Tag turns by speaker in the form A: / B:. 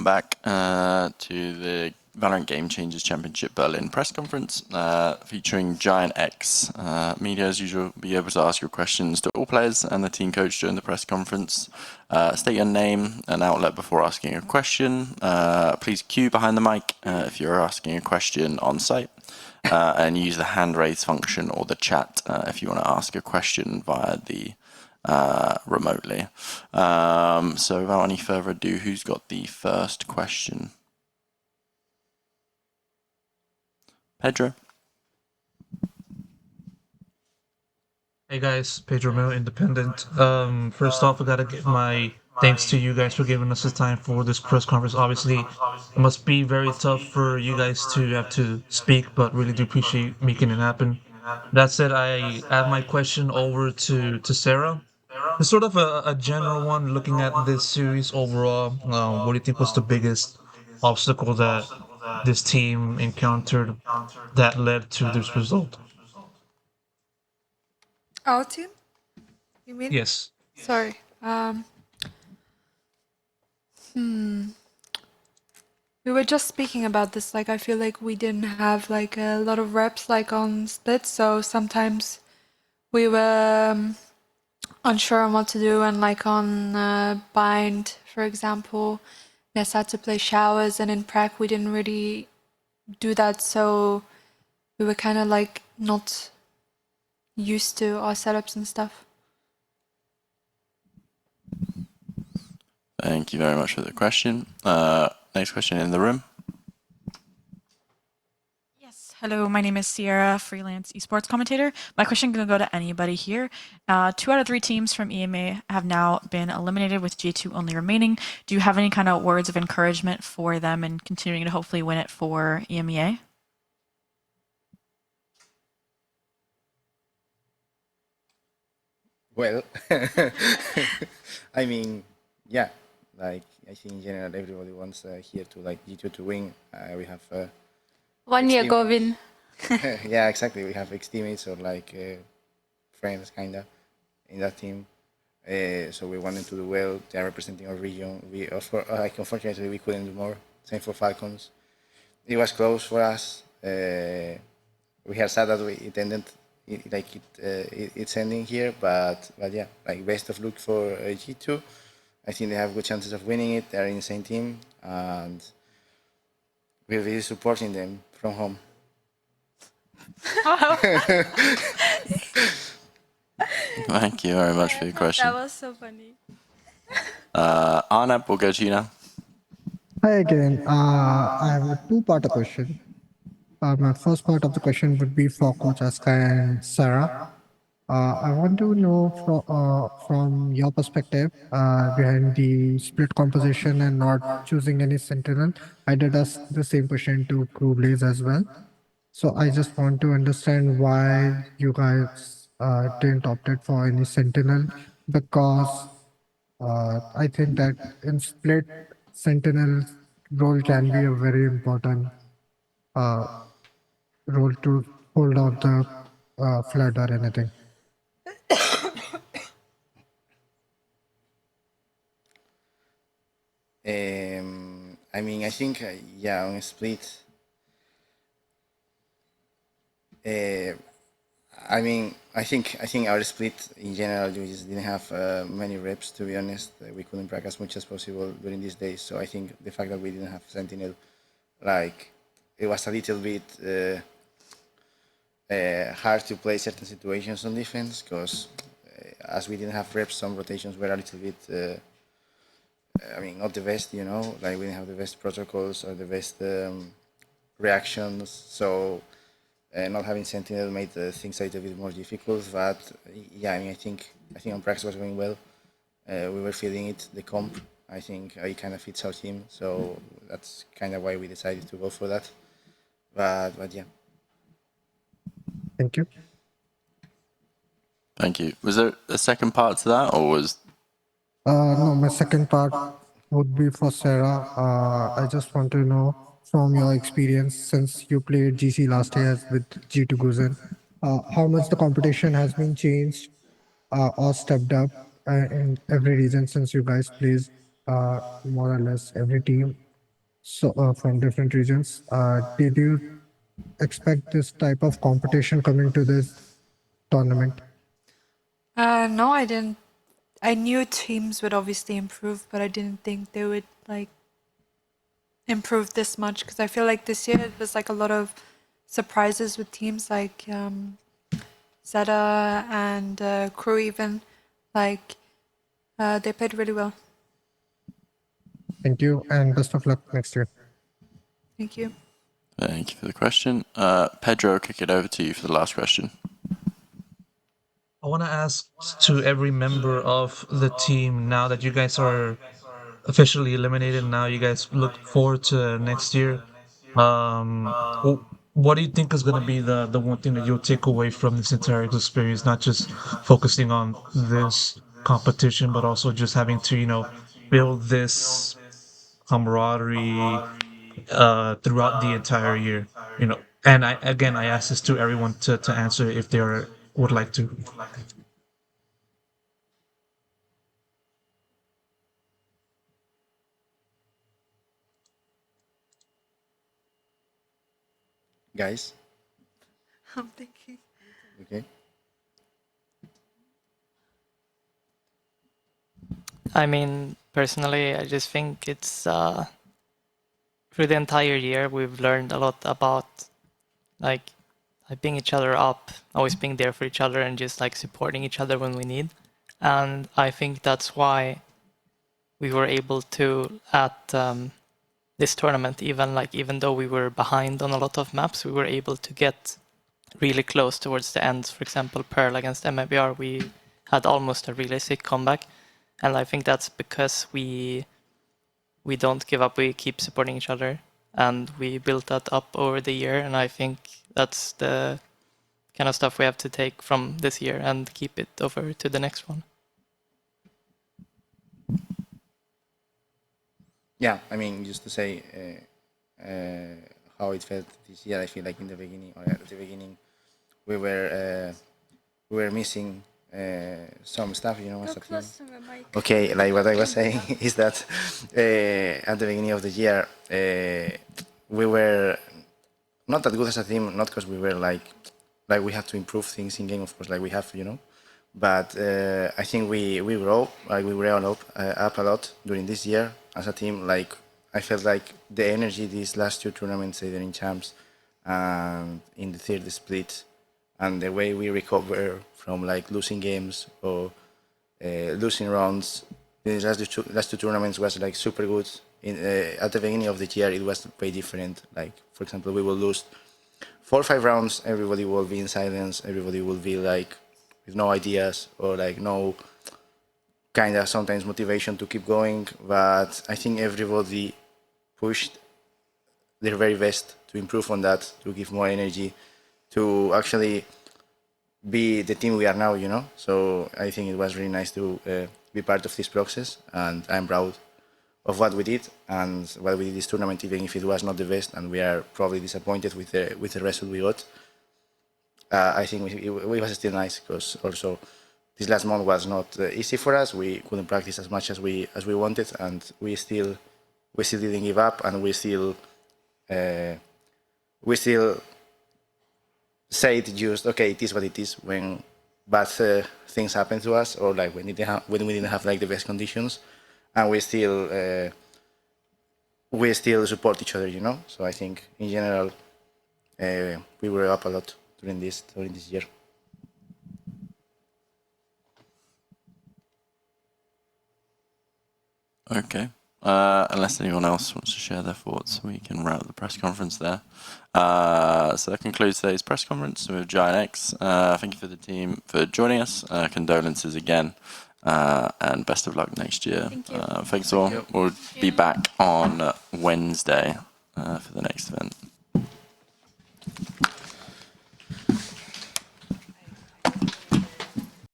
A: welcome back to the VALORANT Game Changers Championship Berlin press conference featuring GIANTX. Media, as usual, will be able to ask your questions to all players and the team coach during the press conference. State your name and outlet before asking a question. Please queue behind the mic if you're asking a question on site. And use the hand raise function or the chat if you want to ask a question via the remotely. So without any further ado, who's got the first question? Pedro.
B: Hey guys, Pedro, Romero, Independent. First off, I gotta give my thanks to you guys for giving us the time for this press conference. Obviously, it must be very tough for you guys to have to speak, but really do appreciate making it happen. That said, I add my question over to Sarah. It's sort of a general one, looking at this series overall. What do you think was the biggest obstacle that this team encountered that led to this result?
C: Our team? You mean?
B: Yes.
C: Sorry. We were just speaking about this. Like, I feel like we didn't have like a lot of reps like on split, so sometimes we were unsure on what to do, and like on bind, for example, Ness had to play showers, and in prac we didn't really do that, so we were kind of like not used to our setups and stuff.
A: Thank you very much for the question. Next question in the room.
D: Yes, hello, my name is Sierra, freelance esports commentator. My question can go to anybody here. 2 out of 3 teams from EMEA have now been eliminated with G2 only remaining. Do you have any kind of words of encouragement for them in continuing to hopefully win it for EMEA?
E: Well, I mean, yeah, like I think in general everybody wants here to like G2 to win. We have
C: 1 year Govin.
E: yeah, exactly. We have ex-teammates or like friends kinda in that team. So we wanted to do well. They are representing our region. We like unfortunately we couldn't do more. Same for Falcons. It was close for us. We are sad that it ended it's ending here, but yeah, like best of luck for G2. I think they have good chances of winning it. They're in the same team, and we'll be supporting them from home.
A: Thank you very much for your question.
C: That was so funny.
A: Arnab, we'll go to you now.
F: Hi again. I have a two-part question. My first part of the question would be for Coach Aska and Sarah. I want to know from your perspective behind the split composition and not choosing any sentinel. I did ask the same question to Crew Blaze as well. So I just want to understand why you guys didn't opted for any sentinel, because I think that in split, sentinel role can be a very important role to hold out the flood or anything.
E: I mean, I think yeah, on a split. I mean, I think our split in general we just didn't have many reps. To be honest, we couldn't practice as much as possible during these days. So I think the fact that we didn't have Sentinel, like, it was a little bit hard to play certain situations on defense because as we didn't have reps, some rotations were a little bit. I mean, not the best, you know. Like we didn't have the best protocols or the best reactions. So. Not having Sentinel made things a little bit more difficult, but yeah, I mean, I think on practice was going well. We were feeling it, the comp. I think it kind of fits our team, so that's kind of why we decided to go for that. But yeah.
F: Thank you.
A: Thank you. Was there a second part to that, or was?
F: No, my second part would be for Sarah. I just want to know from your experience, since you played GC last year with G2 Guzen, how much the competition has been changed or stepped up in every region since you guys plays more or less every team. so from different regions. Did you expect this type of competition coming to this tournament?
C: No, I didn't. I knew teams would obviously improve, but I didn't think they would like improve this much because I feel like this year it was like a lot of surprises with teams like Zeta and Crew even. Like they played really well.
F: Thank you, and best of luck next year.
C: Thank you.
A: Thank you for the question. Pedro, kick it over to you for the last question.
B: I want to ask to every member of the team now that you guys are officially eliminated. Now you guys look forward to next year. What do you think is going to be the one thing that you'll take away from this entire experience? Not just focusing on this competition, but also just having to build this camaraderie throughout the entire year. And I ask this to everyone to answer if they would like to.
E: Guys,
C: I'm thinking.
E: okay.
G: I mean, personally, I just think it's through the entire year we've learned a lot about like hyping each other up, always being there for each other, and just like supporting each other when we need. And I think that's why we were able to at this tournament, even though we were behind on a lot of maps, we were able to get really close towards the end. For example, Pearl against MEBR, we had almost a really sick comeback. And I think that's because we don't give up, we keep supporting each other. And we built that up over the year, and I think that's the kind of stuff we have to take from this year and keep it over to the next one.
E: Yeah, I mean, just to say how it felt this year, I feel like in the beginning, or at the beginning, we were missing some stuff, as a team. Okay, like what I was saying is that at the beginning of the year, we were not that good as a team, not because we were like we have to improve things in game, of course, like we have, but I think we grew up a lot during this year as a team. Like I felt like the energy these last two tournaments, either in champs and in the third split, and the way we recover from like losing games or losing rounds, these last two tournaments was like super good. At the beginning of the year, it was very different. Like for example, we will lose 4 or 5 rounds, everybody will be in silence, everybody will be like with no ideas or like no kind of sometimes motivation to keep going. But I think everybody pushed their very best to improve on that, to give more energy, to actually be the team we are now, So I think it was really nice to be part of this process, and I'm proud of what we did and what we did this tournament, even if it was not the best, and we are probably disappointed with the result we got. I think it was still nice because also this last month was not easy for us. We couldn't practice as much as we wanted, and we still didn't give up, and we still say it just okay. It is what it is when bad things happen to us, or like when we didn't have like the best conditions, and we still support each other, So I think in general we were up a lot during this year.
A: Okay. Unless anyone else wants to share their thoughts, we can wrap the press conference there. So that concludes today's press conference with GIANTX. Thank you for the team for joining us. Condolences again, and best of luck next year.
C: Thank you.
A: Thanks all. We'll be back on Wednesday for the next event.